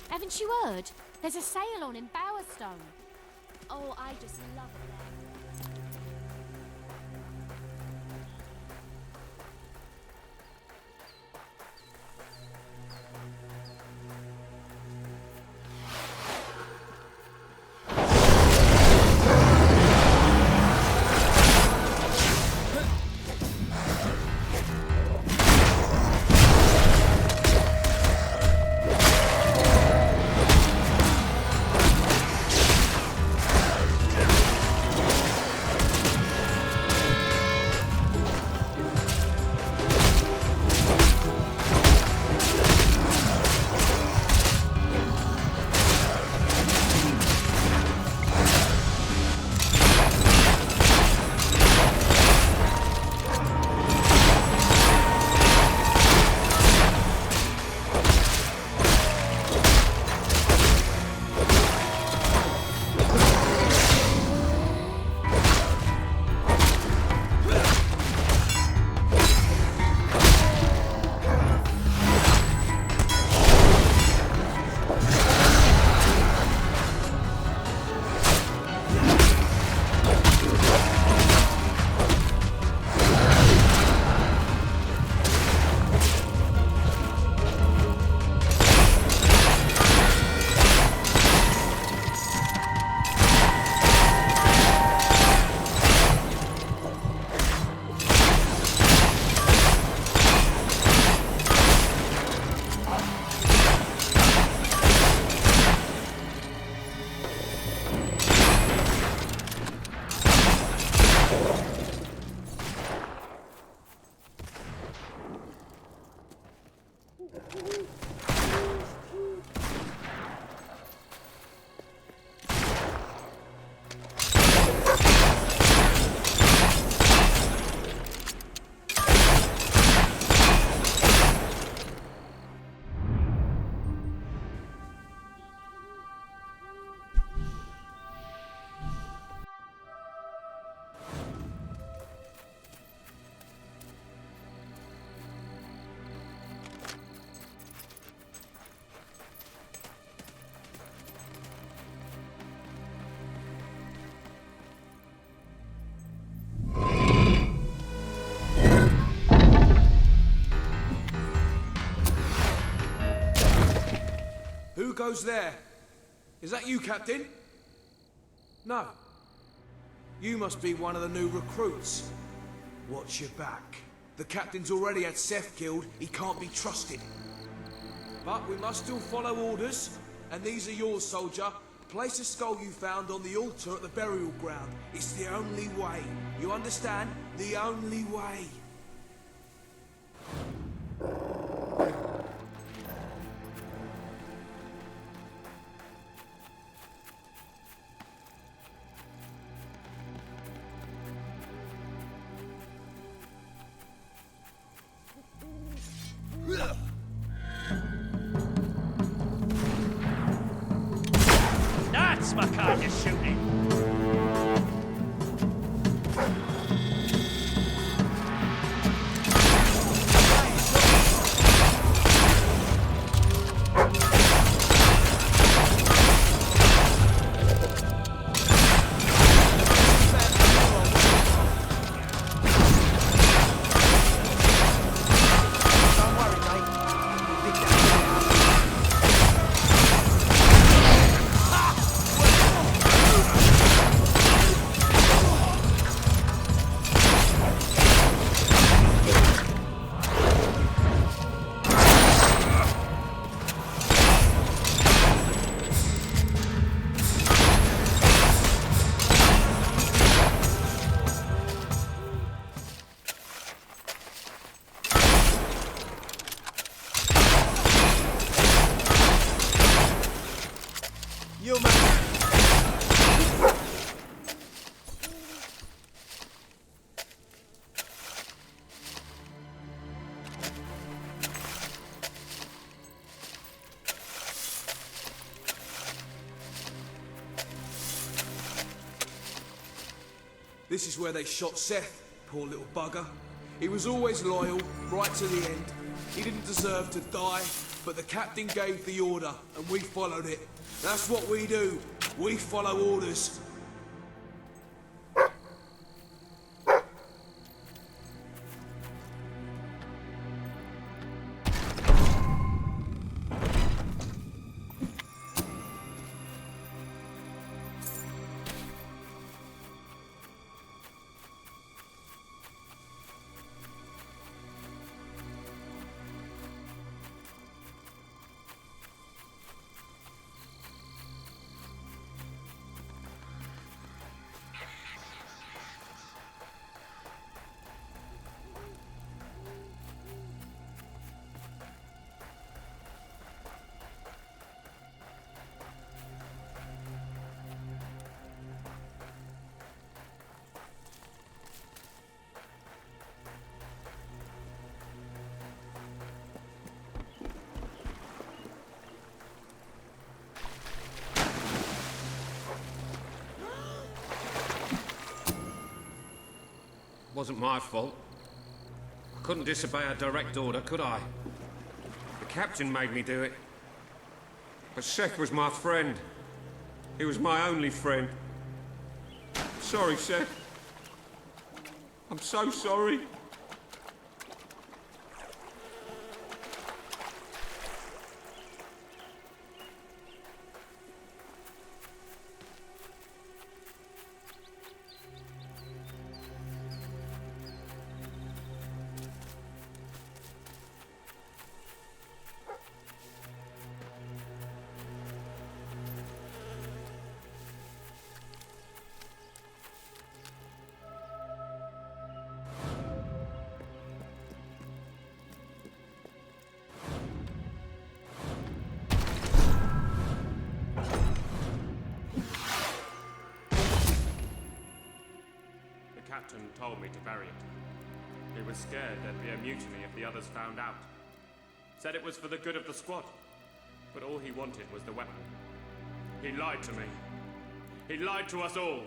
Haven't you heard? There's a sale on in Bowerstone. Oh, I just love it there. Who goes there? Is that you, Captain? No. You must be one of the new recruits. Watch your back. The Captain's already had Seth killed. He can't be trusted. But we must still follow orders. And these are yours, soldier. Place a skull you found on the altar at the burial ground. It's the only way. You understand? The only way. That's my kind of shooting. This is where they shot Seth, poor little bugger. He was always loyal, right to the end. He didn't deserve to die, but the captain gave the order, and we followed it. That's what we do. We follow orders. Wasn't my fault. I couldn't disobey a direct order, could I? The captain made me do it. But Seth was my friend. He was my only friend. Sorry, Seth. I'm so sorry. The captain told me to bury it. He was scared there'd be a mutiny if the others found out. Said it was for the good of the squad, but all he wanted was the weapon. He lied to me. He lied to us all.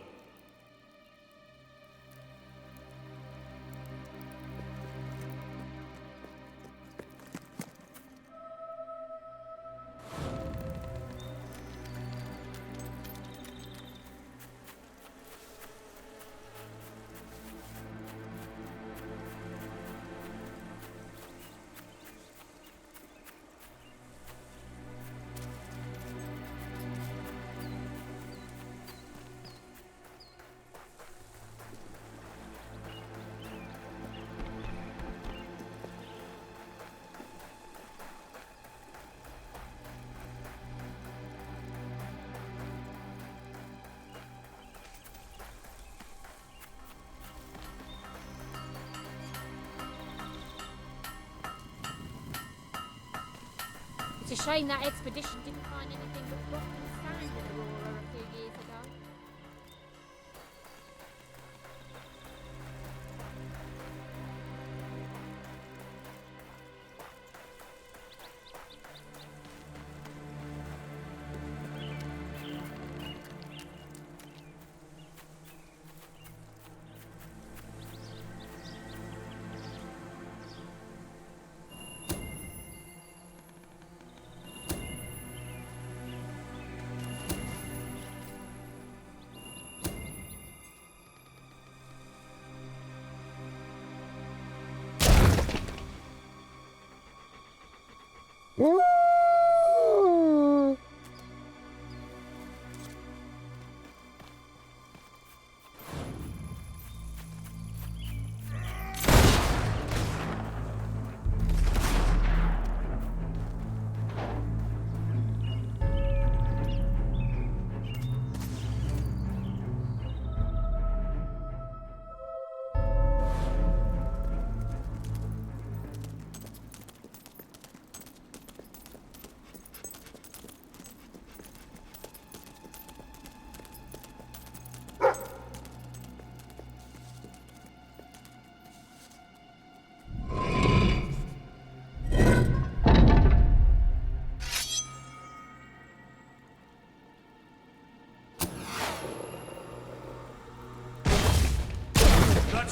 It's a shame that expedition didn't find anything but rock and sand in Aurora a few years ago.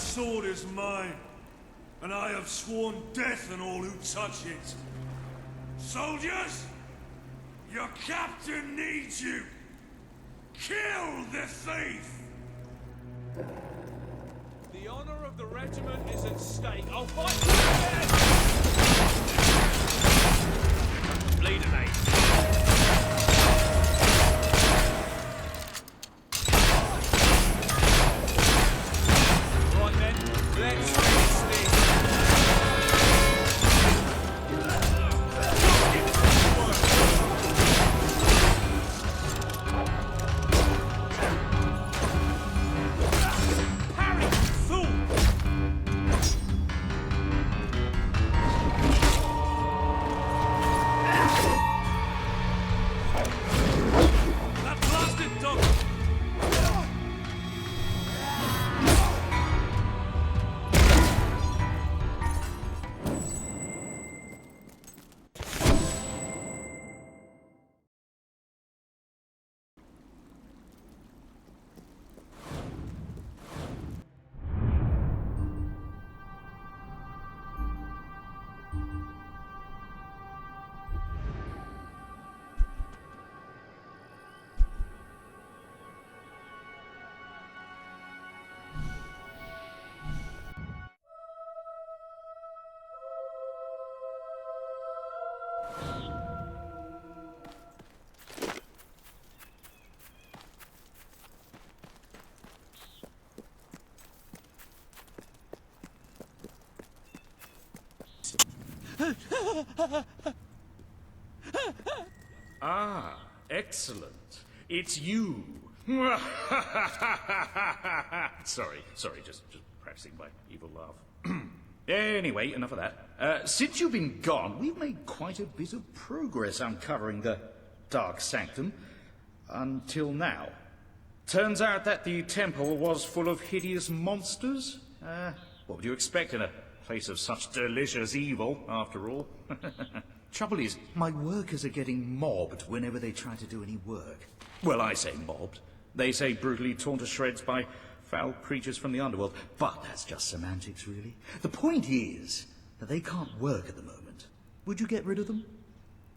sword is mine, and I have sworn death on all who touch it. Soldiers, your captain needs you. Kill the thief! The honor of the regiment is at stake. I'll fight to the Bleed an aid. Right then, let's finish this. Parry, fool! That blasted dog! Ah, excellent. It's you. Sorry, just practicing my evil laugh. Anyway, enough of that. Since you've been gone, we've made quite a bit of progress uncovering the Dark Sanctum. Until now. Turns out that the temple was full of hideous monsters. What would you expect in a place of such delicious evil, after all? Trouble is, my workers are getting mobbed whenever they try to do any work. Well, I say mobbed. They say brutally torn to shreds by foul creatures from the underworld. But that's just semantics, really. The point is that they can't work at the moment. Would you get rid of them?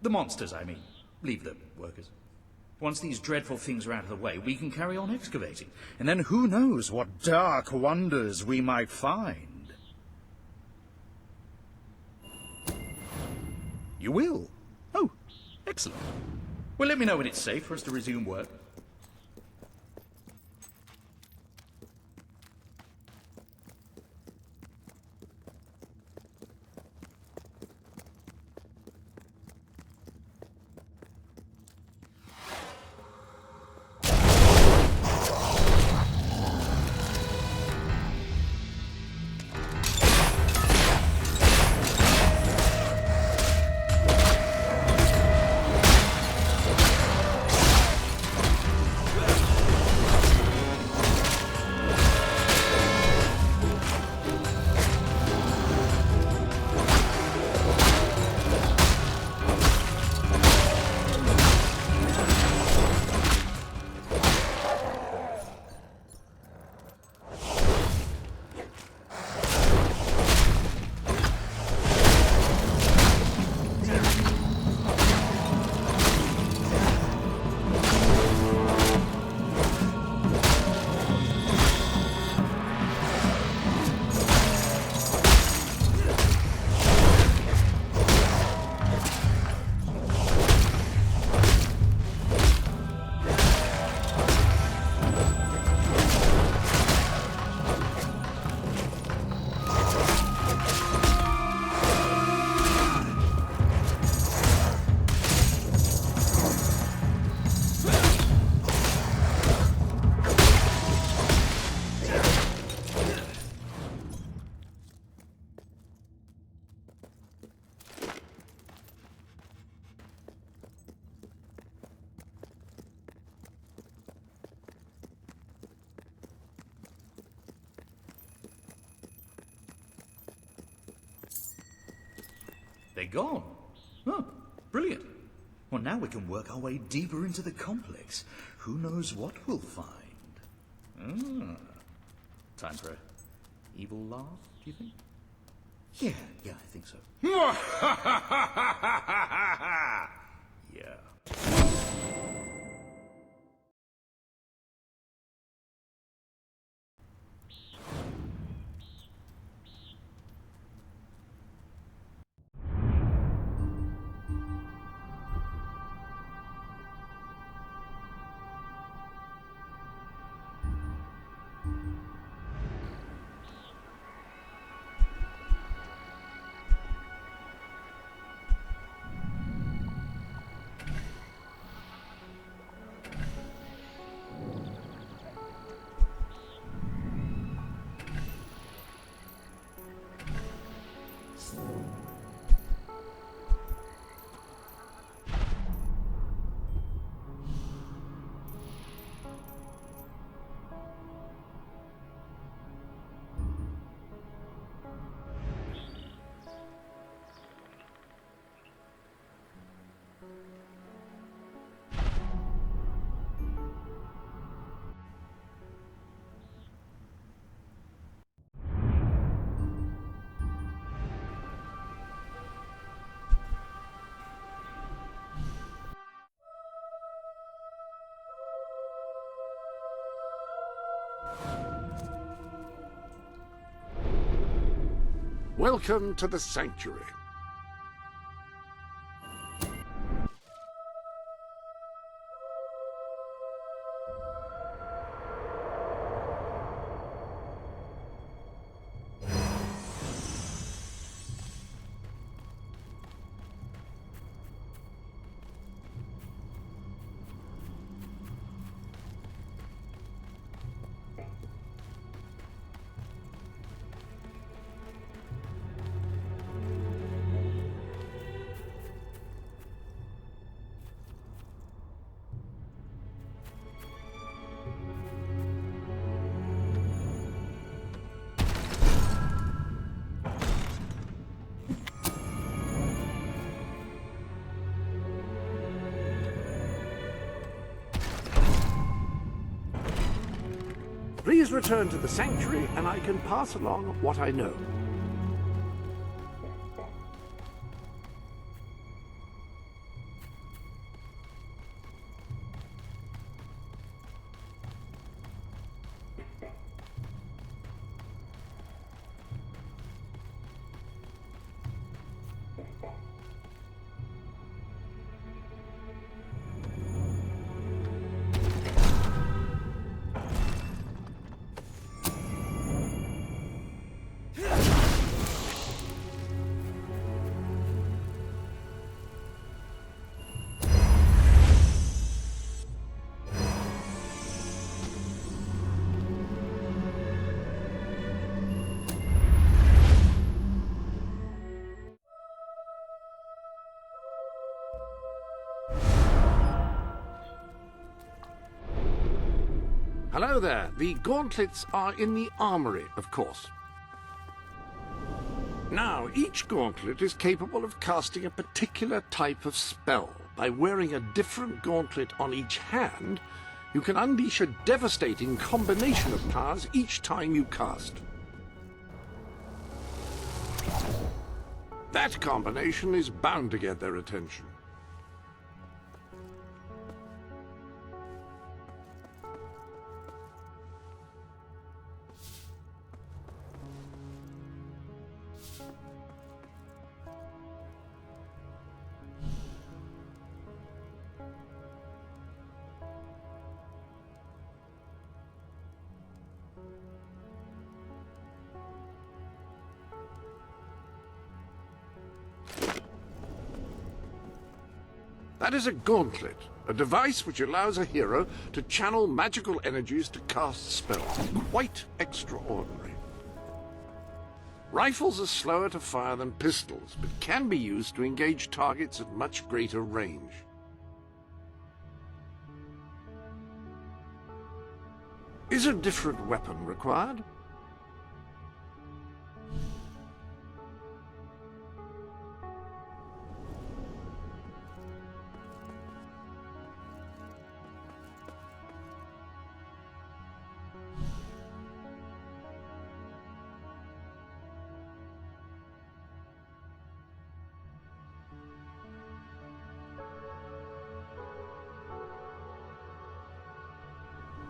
The monsters, I mean. Leave the workers. Once these dreadful things are out of the way, we can carry on excavating. And then who knows what dark wonders we might find. You will? Oh, excellent. Well, let me know when it's safe for us to resume work. They're gone. Oh, brilliant. Well, now we can work our way deeper into the complex. Who knows what we'll find? Time for a Evil laugh, do you think? Yeah, I think so. Yeah. Welcome to the Sanctuary. Please return to the Sanctuary and I can pass along what I know. Hello there. The gauntlets are in the armory, of course. Now, each gauntlet is capable of casting a particular type of spell. By wearing a different gauntlet on each hand, you can unleash a devastating combination of powers each time you cast. That combination is bound to get their attention. That is a gauntlet, a device which allows a hero to channel magical energies to cast spells. Quite extraordinary. Rifles are slower to fire than pistols, but can be used to engage targets at much greater range. Is a different weapon required?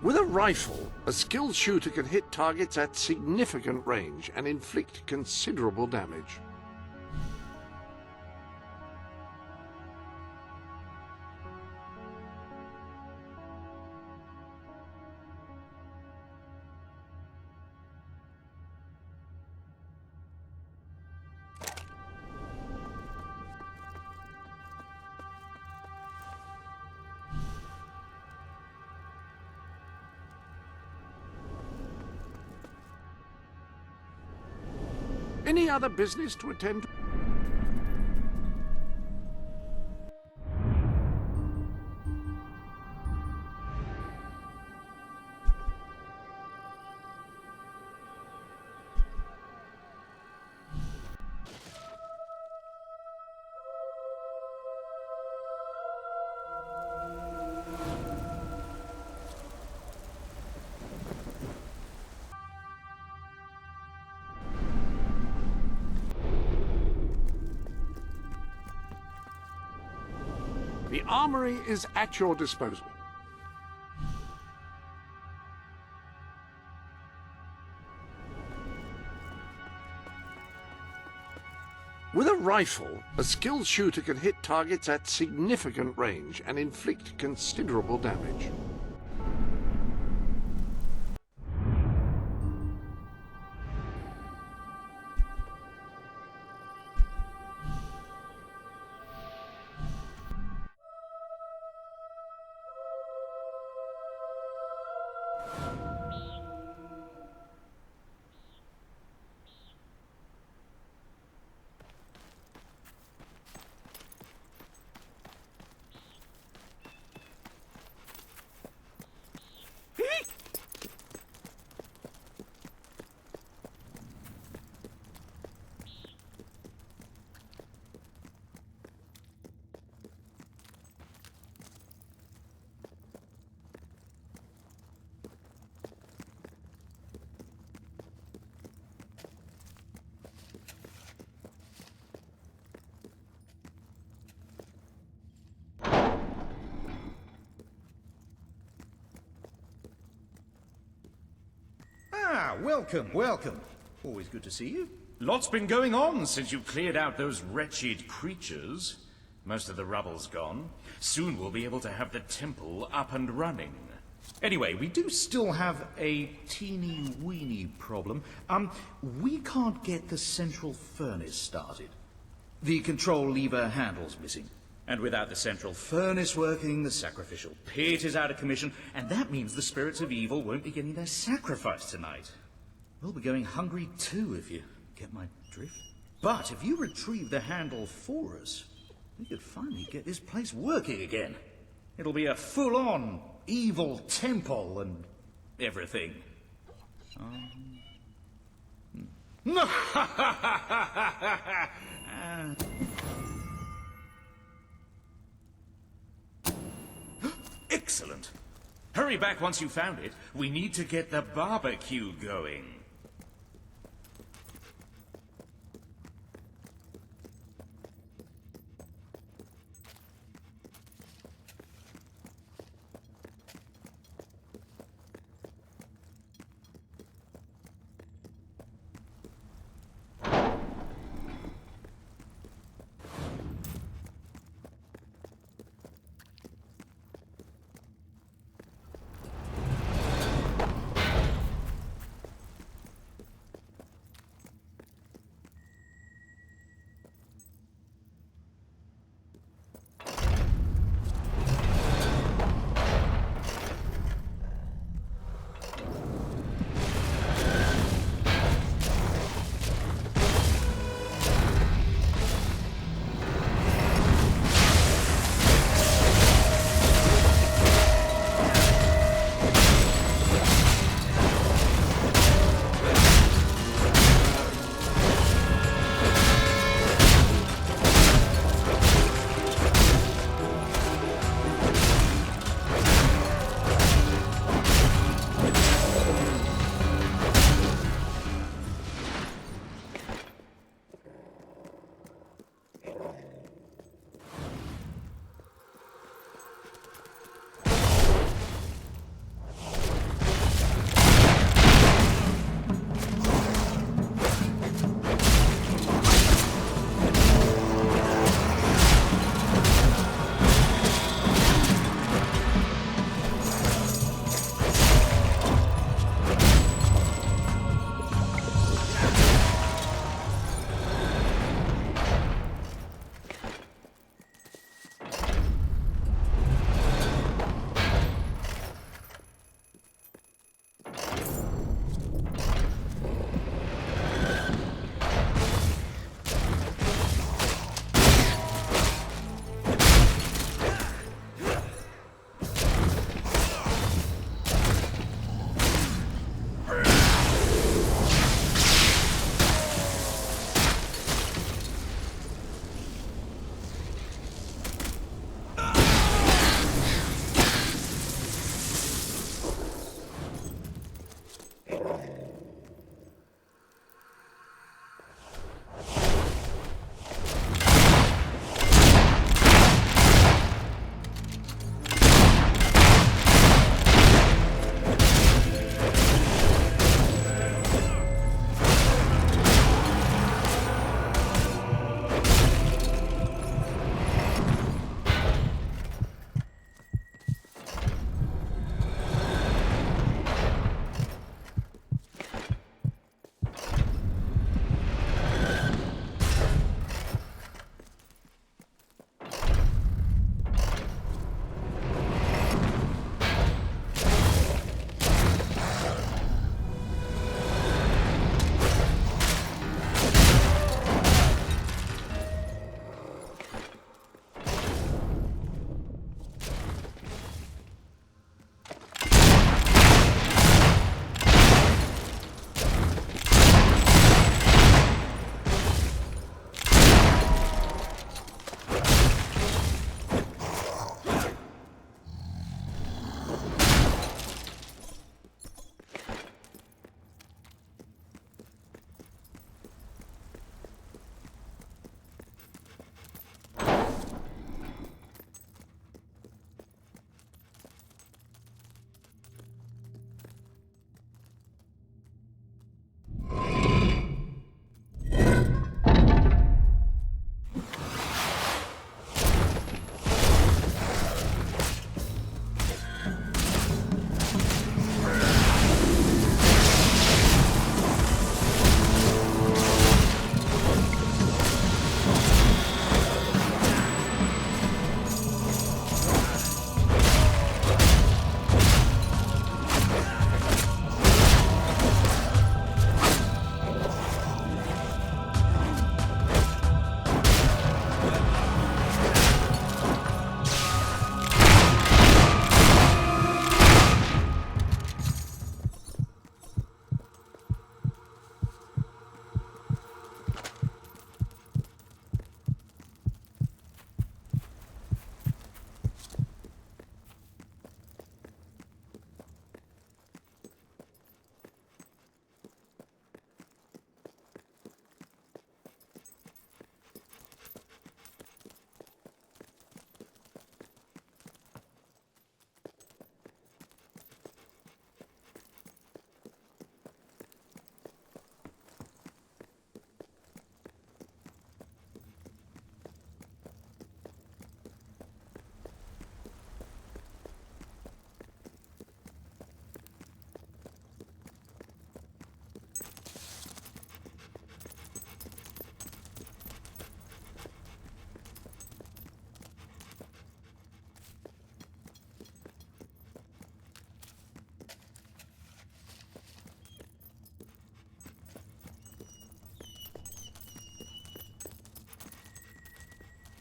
With a rifle, a skilled shooter can hit targets at significant range and inflict considerable damage. Any other business to attend to? The armory is at your disposal. With a rifle, a skilled shooter can hit targets at significant range and inflict considerable damage. Ah, welcome, welcome. Always good to see you. Lots been going on since you cleared out those wretched creatures. Most of the rubble's gone. Soon we'll be able to have the temple up and running. Anyway, we do still have a teeny-weeny problem. We can't get the central furnace started. The control lever handle's missing. And without the central furnace working, the sacrificial pit is out of commission, and that means the spirits of evil won't be getting their sacrifice tonight. We'll be going hungry too, if you get my drift. But if you retrieve the handle for us, we could finally get this place working again. It'll be a full-on evil temple and everything. Excellent. Hurry back once you found it. We need to get the barbecue going.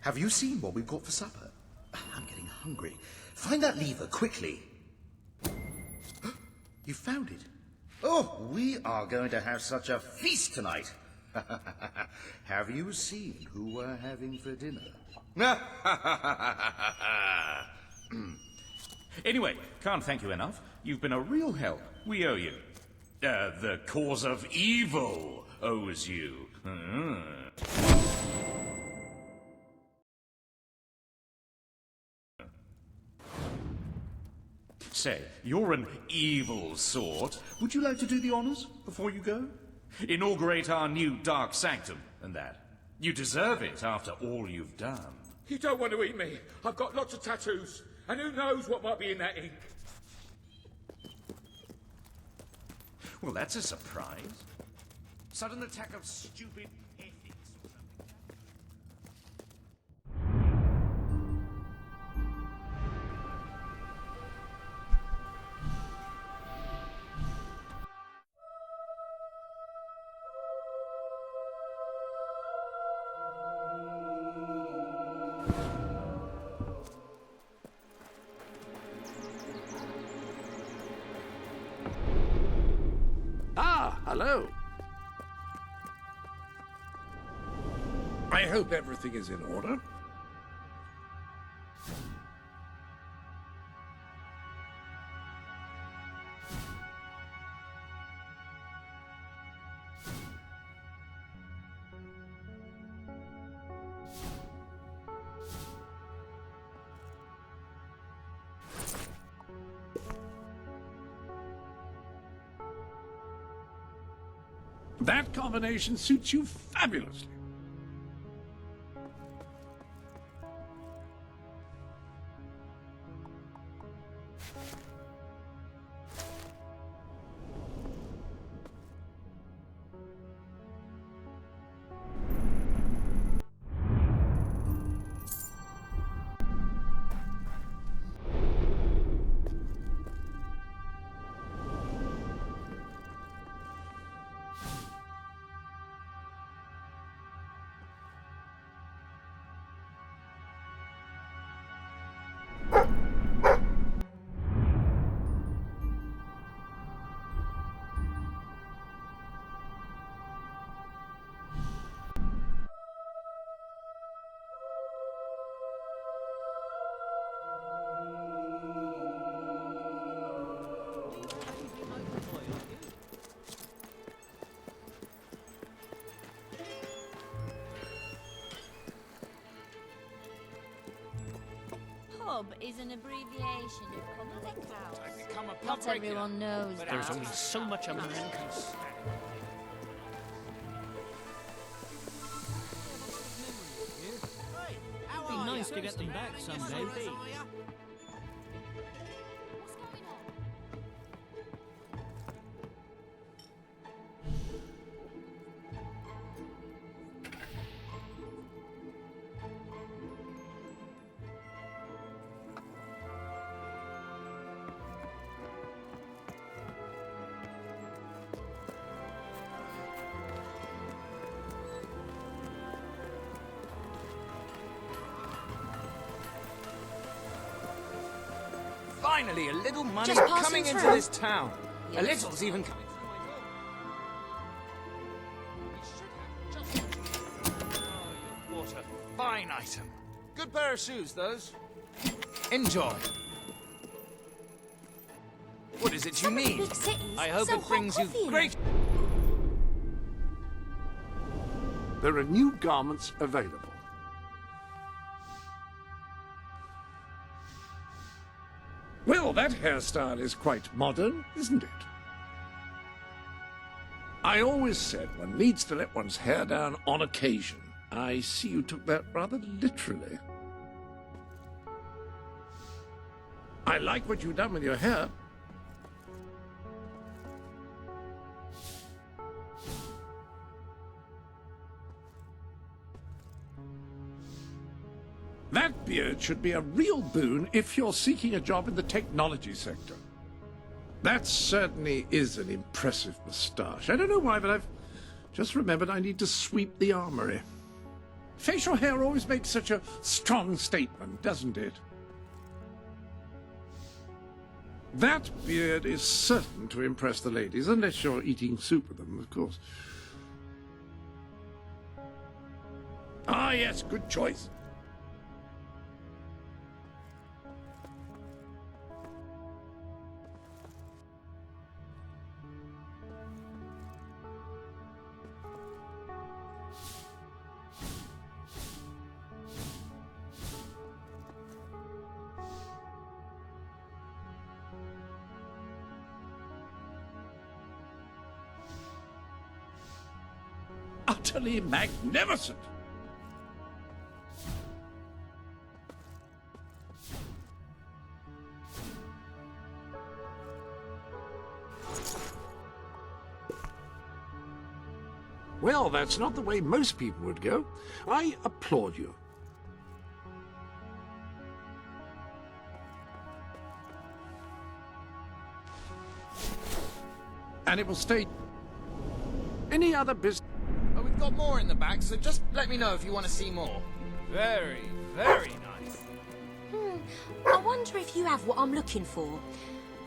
Have you seen what we've got for supper? I'm getting hungry. Find that lever, quickly. You found it. Oh, we are going to have such a feast tonight. Have you seen who we're having for dinner? Anyway, can't thank you enough. You've been a real help. We owe you. The cause of evil owes you. Say, you're an evil sort. Would you like to do the honors before you go? Inaugurate our new dark sanctum and that. You deserve it after all you've done. You don't want to eat me. I've got lots of tattoos. And who knows what might be in that ink? Well, that's a surprise. Sudden attack of stupid ethics or something. Ah, hello. I hope everything is in order. That combination suits you fabulously. Pub is an abbreviation of public house. I've become a pub Not regular, everyone knows but that. there's only so much a man can stand. It'd be nice to get them back someday. What's going on? Finally, a little money Just passing coming into through. this town. A little's even coming through my door. Oh, you bought a fine item. Good pair of shoes, those. Enjoy. What is it you Some of the need? big cities I hope sell it brings hot you coffee in great... There are new garments available. Well, that hairstyle is quite modern, isn't it? I always said one needs to let one's hair down on occasion. I see you took that rather literally. I like what you've done with your hair. That beard should be a real boon if you're seeking a job in the technology sector. That certainly is an impressive moustache. I don't know why, but I've just remembered I need to sweep the armory. Facial hair always makes such a strong statement, doesn't it? That beard is certain to impress the ladies, unless you're eating soup with them, of course. Ah, yes, good choice. Utterly magnificent! Well, that's not the way most people would go. I applaud you. And it will stay. Any other business? Oh, we've got more in the back, so just let me know if you want to see more. Very, very nice. I wonder if you have what I'm looking for.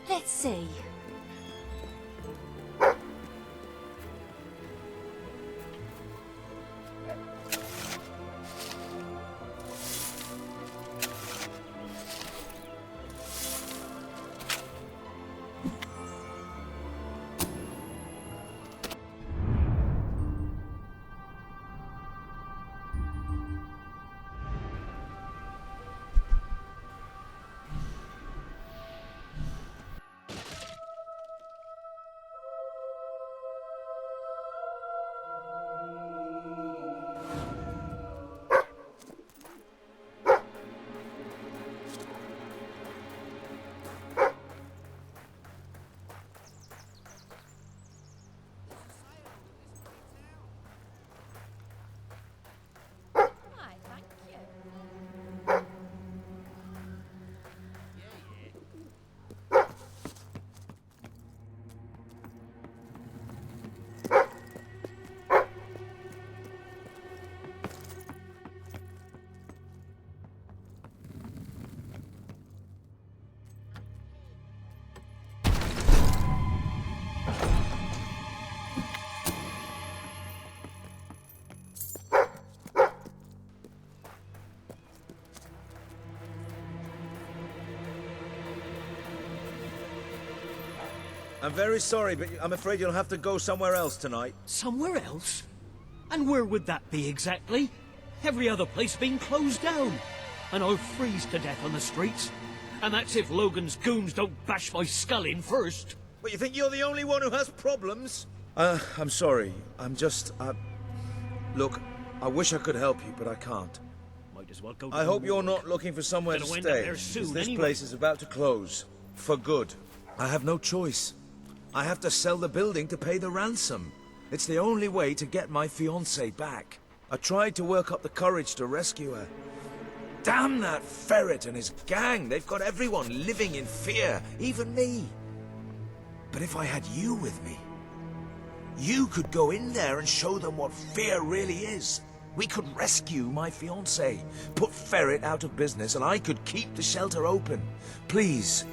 Let's see. I'm very sorry, but I'm afraid you'll have to go somewhere else tonight. Somewhere else? And where would that be exactly? Every other place being closed down. And I'll freeze to death on the streets. And that's if Logan's goons don't bash my skull in first. But you think you're the only one who has problems? I'm sorry. I'm just, Look, I wish I could help you, but I can't. Might as well go to I the hope you're morgue. not looking for somewhere to Gonna wind up stay. there Because soon this anyway. place is about to close. For good. I have no choice. I have to sell the building to pay the ransom. It's the only way to get my fiancée back. I tried to work up the courage to rescue her. Damn that ferret and his gang! They've got everyone living in fear, even me. But if I had you with me, you could go in there and show them what fear really is. We could rescue my fiancée, put Ferret out of business, and I could keep the shelter open. Please,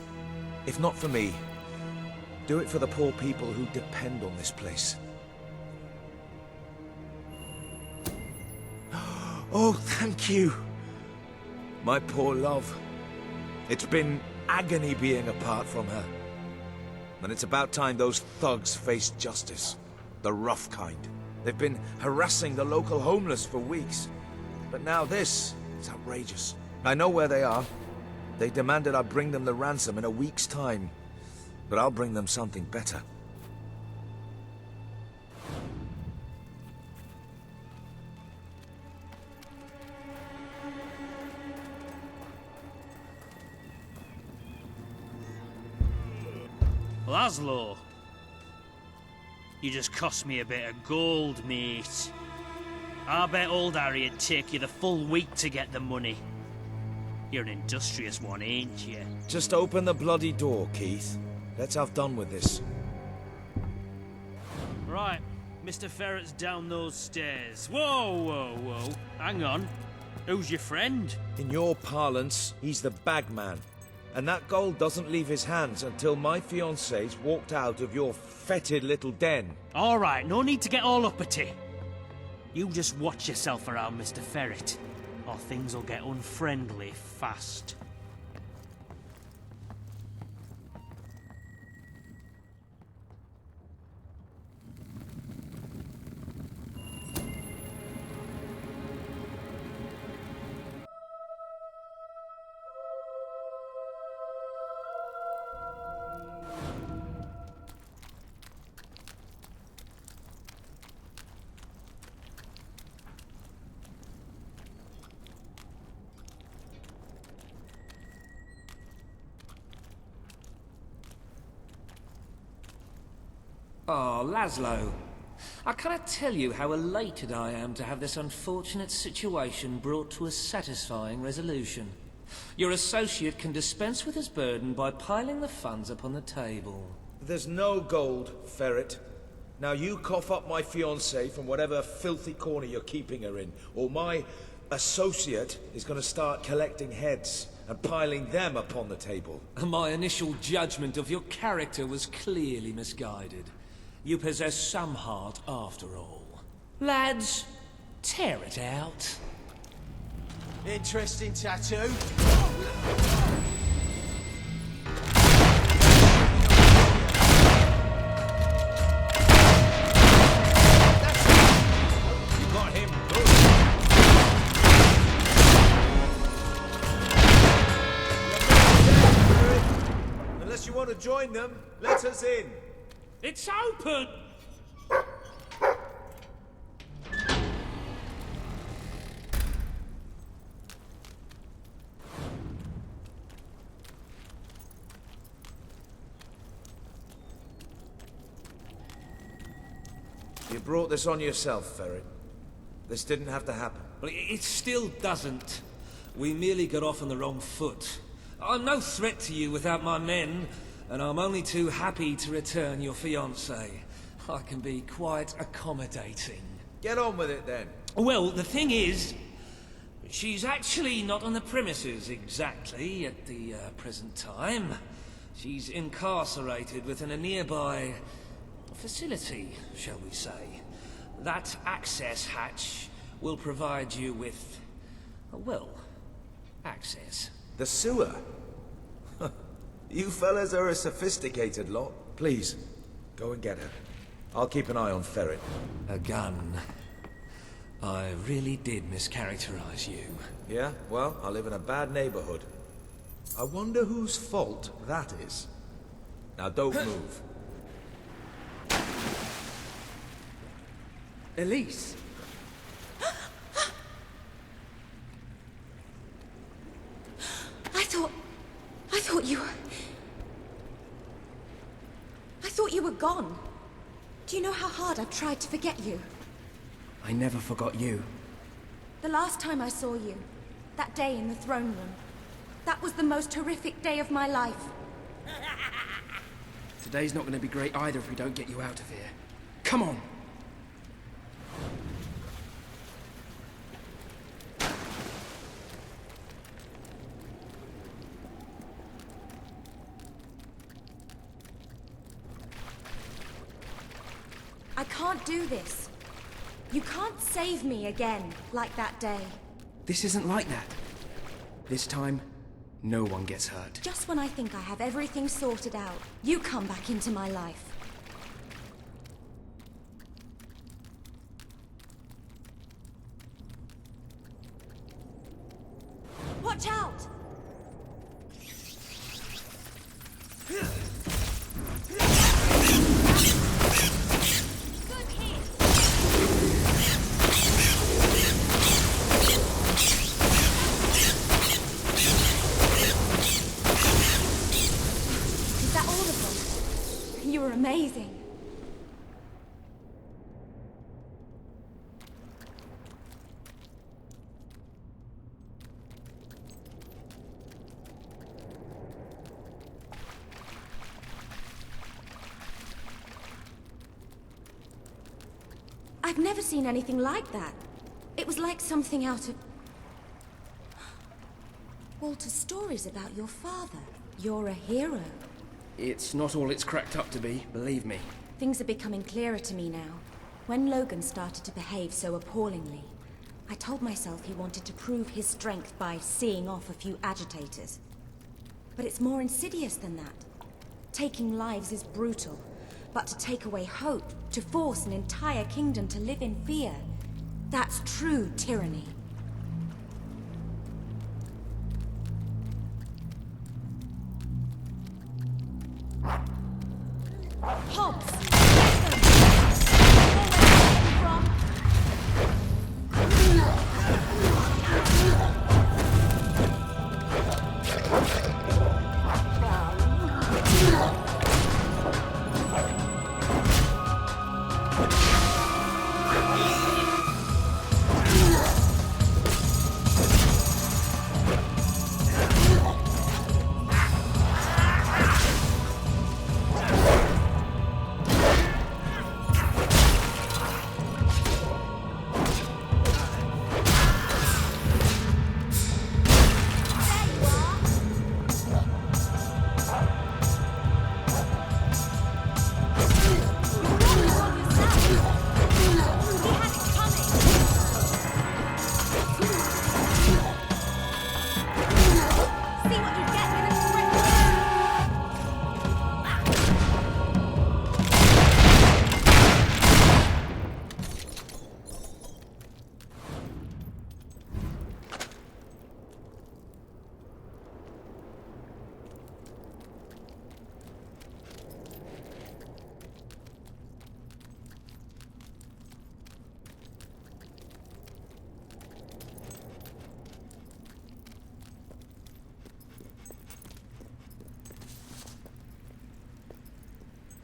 if not for me, do it for the poor people who depend on this place. Oh, thank you. My poor love. It's been agony being apart from her. And it's about time those thugs faced justice. The rough kind. They've been harassing the local homeless for weeks. But now this is outrageous. I know where they are. They demanded I bring them the ransom in a week's time. But I'll bring them something better. Laszlo, you just cost me a bit of gold, mate. I bet old Harry'd take you the full week to get the money. You're an industrious one, ain't you? Just open the bloody door, Keith. Let's have done with this. Right, Mr. Ferret's down those stairs. Whoa, whoa, whoa. Hang on. Who's your friend? In your parlance, he's the bagman. And that gold doesn't leave his hands until my fiancée's walked out of your fetid little den. All right, no need to get all uppity. You just watch yourself around, Mr. Ferret, or things will get unfriendly fast. Oh, Laszlo. I cannot tell you how elated I am to have this unfortunate situation brought to a satisfying resolution. Your associate can dispense with his burden by piling the funds upon the table. There's no gold, Ferret. Now you cough up my fiancée from whatever filthy corner you're keeping her in, or my associate is going to start collecting heads and piling them upon the table. My initial judgment of your character was clearly misguided. You possess some heart after all. Lads, tear it out. Interesting tattoo. You got him good. Unless you want to join them, let us in. It's open! You brought this on yourself, Ferret. This didn't have to happen. Well, it still doesn't. We merely got off on the wrong foot. I'm no threat to you without my men, and I'm only too happy to return your fiancée. I can be quite accommodating. Get on with it, then. Well, the thing is, she's actually not on the premises exactly at the present time. She's incarcerated within a nearby facility, shall we say. That access hatch will provide you with, well, access. The sewer? You fellas are a sophisticated lot. Please, go and get her. I'll keep an eye on Ferret. A gun. I really did mischaracterize you. Yeah? Well, I live in a bad neighborhood. I wonder whose fault that is. Now don't move. Elise. I thought you were gone. Do you know how hard I've tried to forget you? I never forgot you. The last time I saw you, that day in the throne room, that was the most horrific day of my life. Today's not going to be great either if we don't get you out of here. Come on! I can't do this. You can't save me again, like that day. This isn't like that. This time, no one gets hurt. Just when I think I have everything sorted out, you come back into my life. Watch out! I've never seen anything like that. It was like something out of... Walter's stories about your father. You're a hero. It's not all it's cracked up to be, believe me. Things are becoming clearer to me now. When Logan started to behave so appallingly, I told myself he wanted to prove his strength by seeing off a few agitators. But it's more insidious than that. Taking lives is brutal, but to take away hope, to force an entire kingdom to live in fear, that's true tyranny. Hobbs!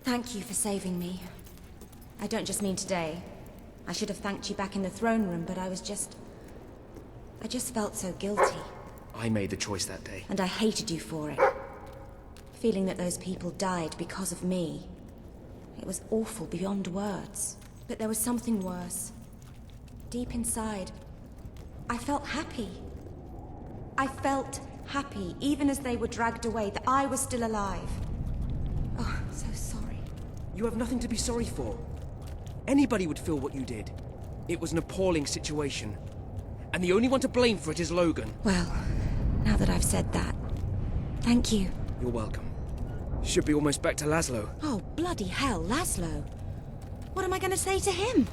Thank you for saving me. I don't just mean today. I should have thanked you back in the throne room, but I just felt so guilty. I made the choice that day. And I hated you for it. Feeling that those people died because of me. It was awful beyond words. But there was something worse. Deep inside, I felt happy. I felt happy, even as they were dragged away, that I was still alive. Oh, I'm so sorry. You have nothing to be sorry for. Anybody would feel what you did. It was an appalling situation. And the only one to blame for it is Logan. Well, now that I've said that, thank you. You're welcome. Should be almost back to Laszlo. Oh, bloody hell, Laszlo. What am I going to say to him?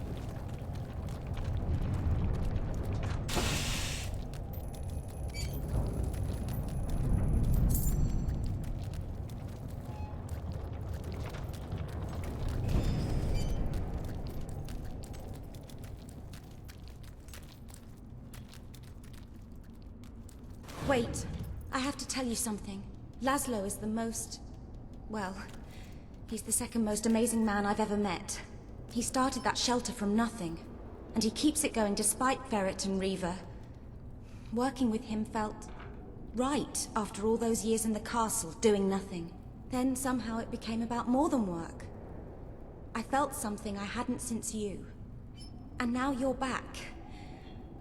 Wait, I have to tell you something. Laszlo is the most... well, he's the second most amazing man I've ever met. He started that shelter from nothing, and he keeps it going despite Ferret and Reaver. Working with him felt right after all those years in the castle, doing nothing. Then somehow it became about more than work. I felt something I hadn't since you. And now you're back.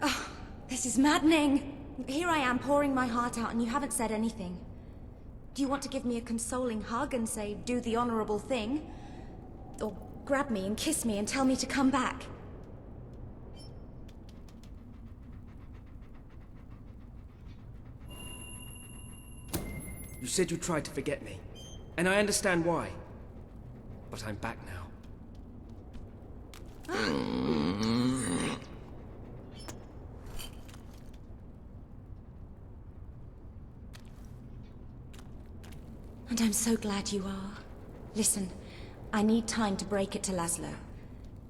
Oh, this is maddening. Here I am pouring my heart out and you haven't said anything. Do you want to give me a consoling hug and say, do the honorable thing? Or grab me and kiss me and tell me to come back? You said you tried to forget me. And I understand why. But I'm back now. And I'm so glad you are. Listen, I need time to break it to Laszlo.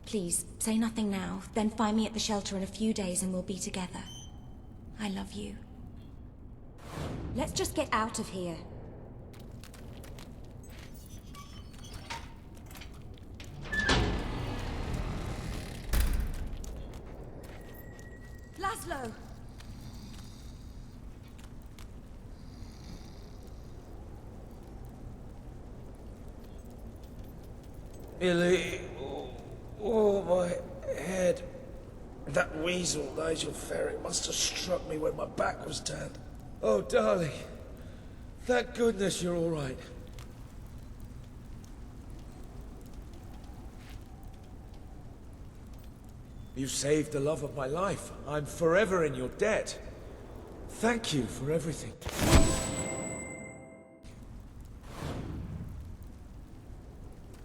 Please, say nothing now, then find me at the shelter in a few days and we'll be together. I love you. Let's just get out of here. Laszlo! Illy, oh, my head. That weasel, Nigel Ferrick, must have struck me when my back was turned. Oh, darling. Thank goodness you're all right. You saved the love of my life. I'm forever in your debt. Thank you for everything.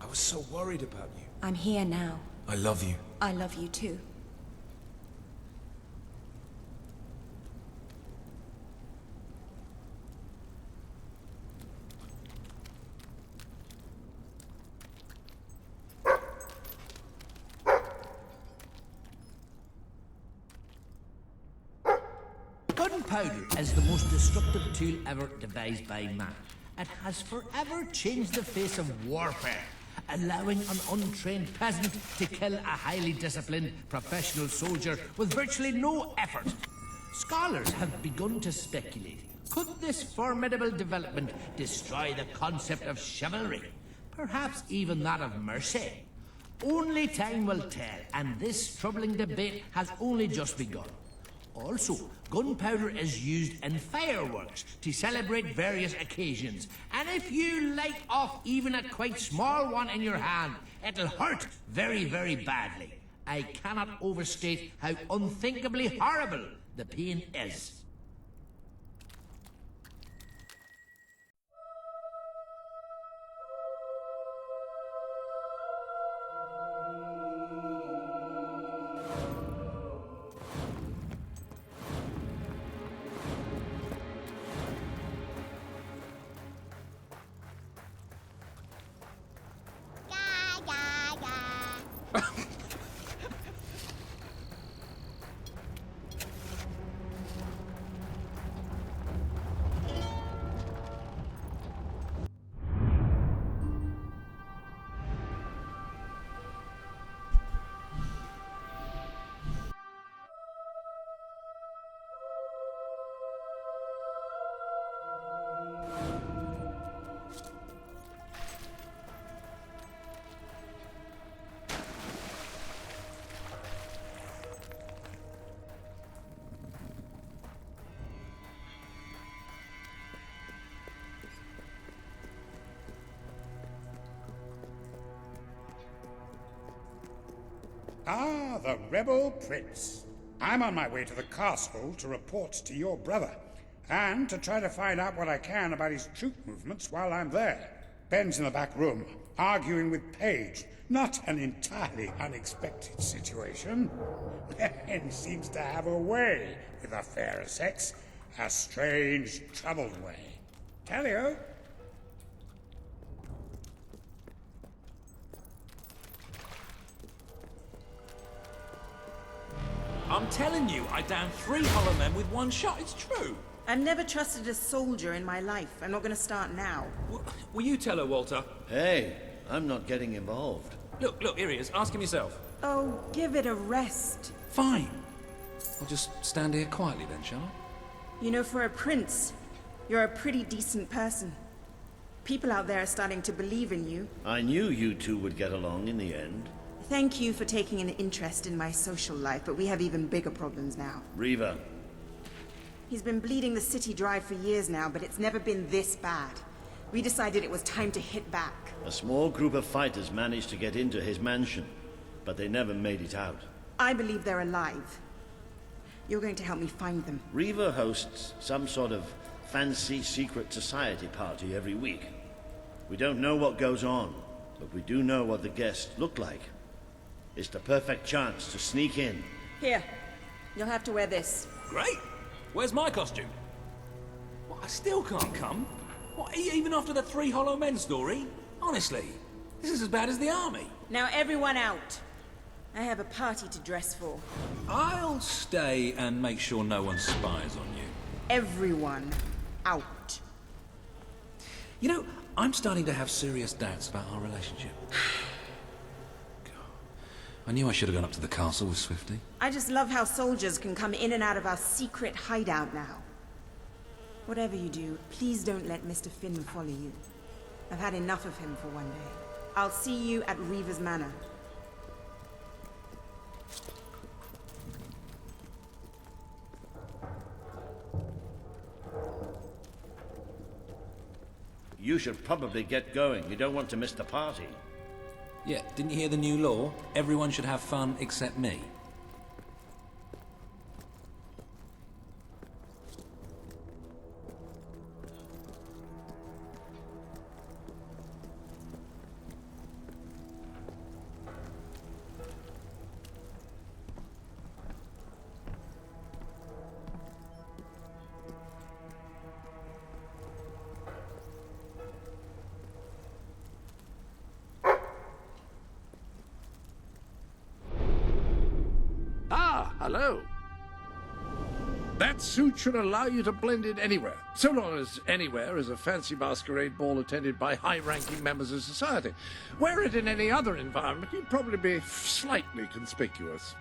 I was so worried about you. I'm here now. I love you. I love you too. Gunpowder is the most destructive tool ever devised by man. It has forever changed the face of warfare, allowing an untrained peasant to kill a highly disciplined professional soldier with virtually no effort. Scholars have begun to speculate, could this formidable development destroy the concept of chivalry? Perhaps even that of mercy? Only time will tell, and this troubling debate has only just begun. Also, gunpowder is used in fireworks to celebrate various occasions, and if you light off even a quite small one in your hand, it'll hurt very, very badly. I cannot overstate how unthinkably horrible the pain is. Ah, the rebel prince. I'm on my way to the castle to report to your brother, and to try to find out what I can about his troop movements while I'm there. Ben's in the back room, arguing with Paige. Not an entirely unexpected situation. Ben seems to have a way with the fairer sex. A strange, troubled way. Tally-o. I'm telling you, I downed 3 hollow men with 1 shot. It's true. I've never trusted a soldier in my life. I'm not going to start now. Will you tell her, Walter? Hey, I'm not getting involved. Look, here he is. Ask him yourself. Oh, give it a rest. Fine. I'll just stand here quietly then, shall I? You know, for a prince, you're a pretty decent person. People out there are starting to believe in you. I knew you two would get along in the end. Thank you for taking an interest in my social life, but we have even bigger problems now. Reaver. He's been bleeding the city dry for years now, but it's never been this bad. We decided it was time to hit back. A small group of fighters managed to get into his mansion, but they never made it out. I believe they're alive. You're going to help me find them. Reaver hosts some sort of fancy secret society party every week. We don't know what goes on, but we do know what the guests look like. It's the perfect chance to sneak in. Here, you'll have to wear this. Great. Where's my costume? What, I still can't come? What, even after the 3 hollow men story? Honestly, this is as bad as the army. Now everyone out. I have a party to dress for. I'll stay and make sure no one spies on you. Everyone out. You know, I'm starting to have serious doubts about our relationship. I knew I should have gone up to the castle with Swifty. I just love how soldiers can come in and out of our secret hideout now. Whatever you do, please don't let Mr. Finn follow you. I've had enough of him for one day. I'll see you at Reaver's Manor. You should probably get going. You don't want to miss the party. Yeah, didn't you hear the new law? Everyone should have fun except me. Ah, hello. That suit should allow you to blend in anywhere, so long as anywhere is a fancy masquerade ball attended by high-ranking members of society. Wear it in any other environment, you'd probably be slightly conspicuous.